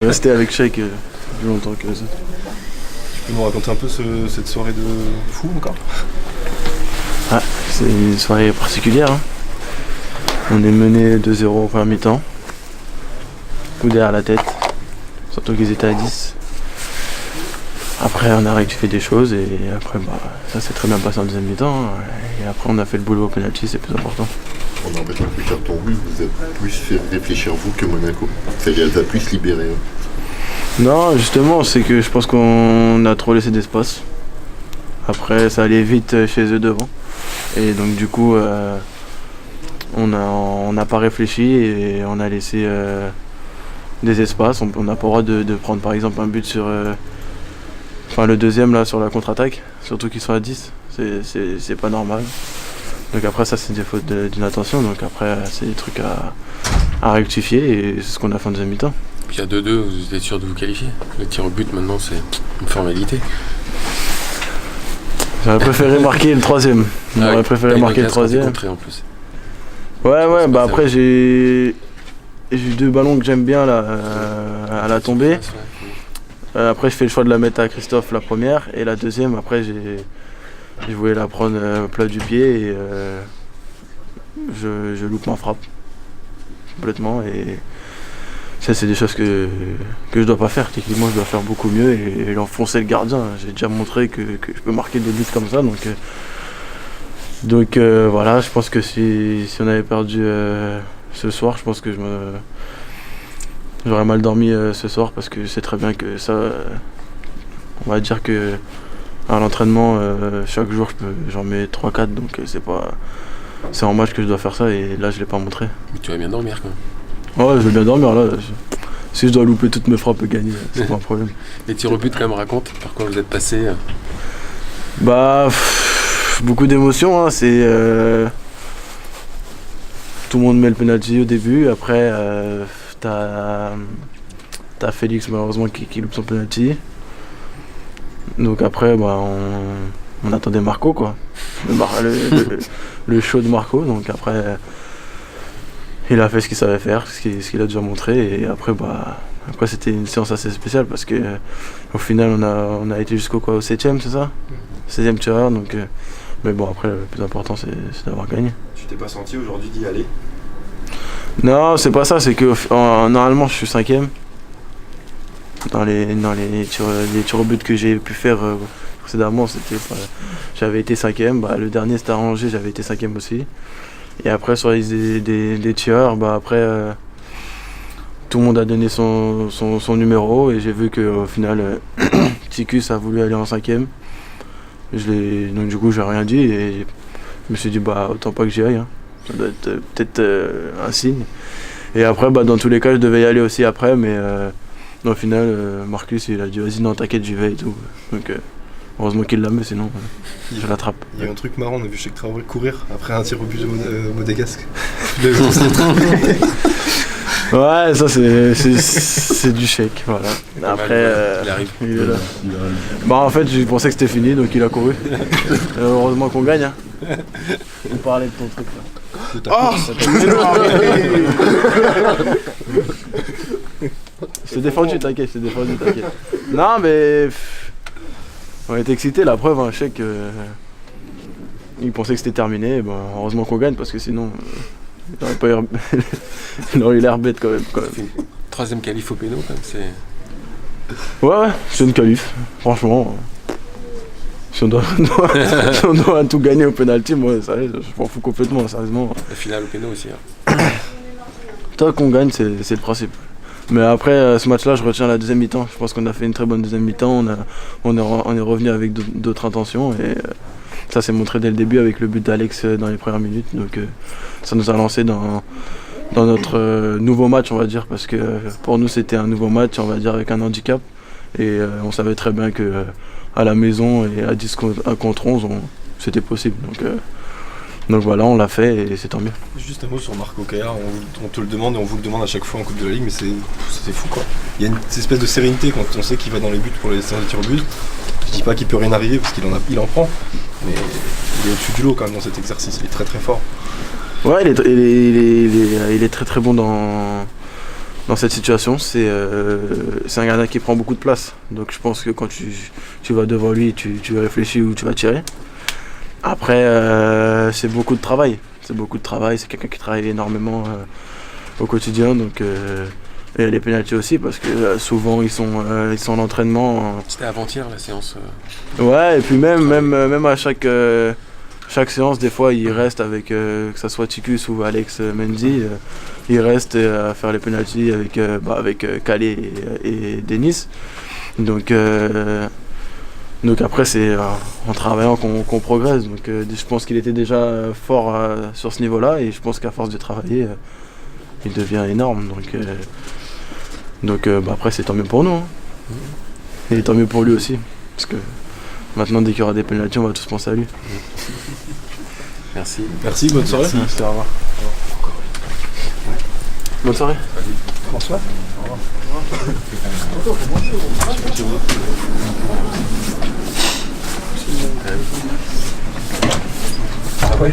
Rester avec Sheik plus longtemps que les autres. Tu peux nous raconter un peu cette soirée de fou encore? Ah, c'est une soirée particulière. Hein. On est mené 2-0 au premier mi-temps. Coup derrière la tête. Surtout qu'ils étaient à 10. Après on a rectifié des choses et après ça s'est très bien passé en deuxième mi-temps. Hein. Et après on a fait le boulot au penalty, c'est plus important. On a l'impression que le carton rouge vous a plus fait réfléchir vous que Monaco. Ça les a plus libérés. Non, justement, c'est que je pense qu'on a trop laissé d'espace. Après, ça allait vite chez eux devant. Et donc, du coup, on n'a pas réfléchi et on a laissé des espaces. On n'a pas le droit de prendre, par exemple, un but sur. Le deuxième, là, sur la contre-attaque. Surtout qu'ils sont à 10. C'est pas normal. Donc, après, ça, c'est des fautes d'inattention. Donc, après, c'est des trucs à rectifier et c'est ce qu'on a fait en deuxième mi-temps. Puis à 2-2, vous êtes sûr de vous qualifier. Le tir au but maintenant c'est une formalité. J'aurais préféré marquer le troisième. J'aurais préféré marquer le troisième. En plus. Ouais, bah après j'ai eu deux ballons que j'aime bien là à la tombée. Après je fais le choix de la mettre à Christophe la première et la deuxième après je voulais la prendre plat du pied et je loupe ma frappe complètement et ça c'est des choses que je dois pas faire. Techniquement je dois faire beaucoup mieux et enfoncer le gardien. J'ai déjà montré que je peux marquer des buts comme ça donc voilà, je pense que si on avait perdu ce soir, je pense que j'aurais mal dormi ce soir parce que je sais très bien que ça on va dire que à l'entraînement chaque jour j'en mets 3-4 donc c'est en match que je dois faire ça et là je l'ai pas montré. Mais tu vas bien dormir quand même. Ouais, je vais bien dormir là. Si je dois louper toutes mes frappes et gagner, c'est pas un problème. Les tirs au but quand même racontent par quoi vous êtes passé. Beaucoup d'émotions, hein. C'est tout le monde met le penalty au début, après t'as Félix malheureusement qui loupe son penalty. Donc après on attendait Marco quoi. Le show de Marco, donc après il a fait ce qu'il savait faire, ce qu'il a déjà montré et après c'était une séance assez spéciale parce que au final on a été jusqu'au 7ème, c'est ça? 16ème tireur donc mais bon après le plus important c'est d'avoir gagné. Tu t'es pas senti aujourd'hui d'y aller? Non, c'est pas ça, c'est que normalement je suis 5ème. Dans les tirs au but que j'ai pu faire précédemment, j'avais été 5ème, le dernier c'était arrangé, j'avais été 5ème aussi. Et après sur les des tireurs, après tout le monde a donné son numéro et j'ai vu qu'au final Ticus a voulu aller en 5ème. Donc du coup j'ai rien dit et je me suis dit autant pas que j'y aille. Hein. Ça doit être peut-être un signe. Et après dans tous les cas je devais y aller aussi après mais au final Marcus il a dit vas-y non t'inquiète j'y vais et tout. Donc heureusement qu'il l'a mis sinon je l'attrape. Il y a un truc marrant, on a vu Sheik Traoré courir après un tir au but monégasque. Ouais, ça c'est du Sheik, voilà. Après il arrive. Il est là. En fait je pensais que c'était fini donc il a couru. Heureusement qu'on gagne. Hein. On parlait de ton truc là. Je t'ai défendu, t'inquiète. Non mais on était excités, la preuve, un Sheik, il pensait que c'était terminé, heureusement qu'on gagne parce que sinon il aurait eu l'air bête quand même. Troisième qualif au péno quand même, c'est... Ouais, c'est une qualif, franchement. Si on doit tout gagner au penalty, moi ça, je m'en fous complètement, sérieusement. La finale au péno aussi. Hein. Tant qu'on gagne, c'est le principe. Mais après ce match-là, je retiens la deuxième mi-temps. Je pense qu'on a fait une très bonne deuxième mi-temps. On est revenu avec d'autres intentions et ça s'est montré dès le début avec le but d'Alex dans les premières minutes. Donc ça nous a lancé dans notre nouveau match, on va dire, parce que pour nous c'était un nouveau match, on va dire, avec un handicap. Et on savait très bien que à la maison et à 10 contre 11, c'était possible. Donc voilà, on l'a fait et c'est tant mieux. Juste un mot sur Marco Caillard, on te le demande et on vous le demande à chaque fois en Coupe de la Ligue, mais c'est fou quoi. Il y a une espèce de sérénité quand on sait qu'il va dans les buts pour les séances de tir au but. Je dis pas qu'il peut rien arriver parce qu'il en prend, mais il est au-dessus du lot quand même dans cet exercice, il est très très fort. Ouais, il est très très bon dans cette situation, c'est un gardien qui prend beaucoup de place. Donc je pense que quand tu vas devant lui, tu réfléchis où tu vas tirer. Après, c'est beaucoup de travail. C'est beaucoup de travail. C'est quelqu'un qui travaille énormément au quotidien. Donc, et les pénaltys aussi, parce que souvent ils sont en entraînement. C'était avant-hier la séance. Ouais, et puis même à chaque séance, des fois, il reste avec, que ce soit Ticus ou Alex Mendy, il reste à faire les pénaltys avec Calais et Denis. Donc après, c'est en travaillant qu'on progresse. Donc je pense qu'il était déjà fort sur ce niveau-là, et je pense qu'à force de travailler, il devient énorme. Donc après, c'est tant mieux pour nous. Hein. Et tant mieux pour lui aussi. Parce que maintenant, dès qu'il y aura des pénaltys, on va tous penser à lui. Merci. Merci, bonne soirée. Merci, au revoir. Bonne soirée. François. Ah ouais.